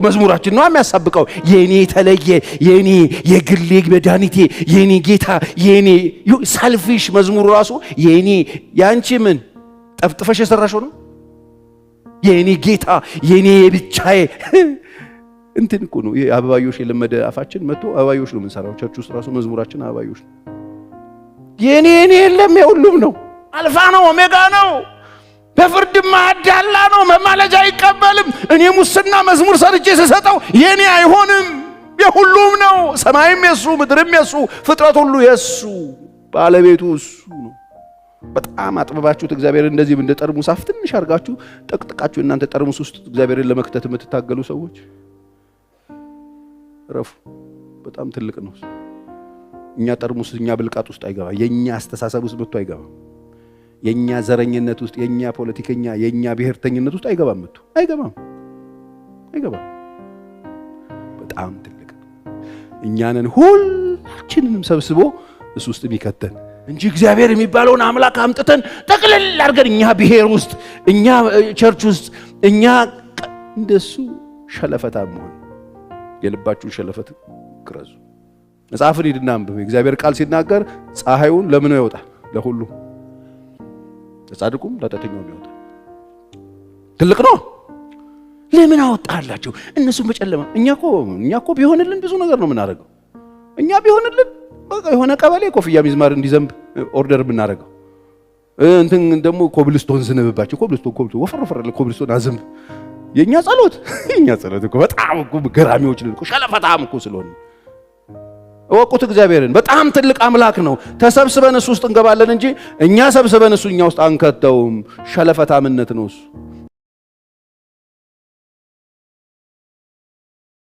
መዝሙራችን ነው የሚያሳብቀው። የኔ ተለየ የኔ የግሌ መድኃኒቴ የኔ ጌታ የኔ ሰልፊሽ መዝሙሩ ራሱ የኔ ያንቺ ምን ጠፍጥፈሽ የሰራሽው ነው። የኔ ጌታ የኔ ብቻዬ እንትን እኮ ነው። አበባዮሽ የለመደ አፋችን መጥቶ አበባዮሽ ነው የምንሰራው። ቸርች ውስጥ ራሱ መዝሙራችን አበባዮሽ ነው። የኔ የለም የሁሉም ነው። አልፋ ነው ኦሜጋ ነው። በፍርድ ማዳላ ነው። መማለጃ አይቀበልም። እኔ ሙስና መዝሙር ሰርቼ ስሰጠው የኔ አይሆንም፣ የሁሉም ነው። ሰማይም የሱ ምድርም የሱ ፍጥረት ሁሉ የሱ ባለቤቱ እሱ ነው። በጣም አጥበባችሁት እግዚአብሔር እንደዚህ እንደ ጠርሙስ አፍ ትንሽ አርጋችሁ ጠቅጥቃችሁ እናንተ ጠርሙስ ውስጥ እግዚአብሔርን ለመክተት የምትታገሉ ሰዎች ረፉ። በጣም ትልቅ ነው። እኛ ጠርሙስ እኛ ብልቃጥ ውስጥ አይገባ። የኛ አስተሳሰብ ውስጥ መጥቶ አይገባ። የኛ ዘረኝነት ውስጥ የኛ ፖለቲከኛ የኛ ብሔርተኝነት ውስጥ አይገባም። አይገባም። በጣም ትልቅ እኛንን ሁላችንንም ሰብስቦ እሱ ውስጥ የሚከተን እንጂ እግዚአብሔር የሚባለውን አምላክ አምጥተን ጠቅልል አድርገን እኛ ብሔር ውስጥ እኛ ቸርች ውስጥ እኛ እንደሱ ሸለፈታ መሆን የልባችሁን ሸለፈት ክረዙ። መጽሐፍን ሂድና አንብቡ። እግዚአብሔር ቃል ሲናገር ፀሐዩን ለምን ያወጣል? ለሁሉ ለጻድቁም ለኃጢአተኛውም ያወጣል። ትልቅ ነው። ለምን አወጣላችሁ? እነሱም በጨለማ እኛ እኮ ቢሆንልን ብዙ ነገር ነው የምናደርገው። እኛ ቢሆንልን በቃ የሆነ ቀበሌ ኮፍያ ሚዝማር እንዲዘንብ ኦርደር ብናደርገው እንትን ደግሞ ኮብልስቶን ዝንብባቸው ኮብልስቶን ወፈረፈረ ኮብልስቶን አዝንብ። የኛ ጸሎት እኮ በጣም እኮ ገራሚዎች ነን እኮ ሸለፈታም እኮ ስለሆነ ወቁት። እግዚአብሔርን በጣም ትልቅ አምላክ ነው። ተሰብስበን እሱ ውስጥ እንገባለን እንጂ እኛ ሰብስበን እሱ እኛ ውስጥ አንከተውም። ሸለፈታምነት ነው እሱ።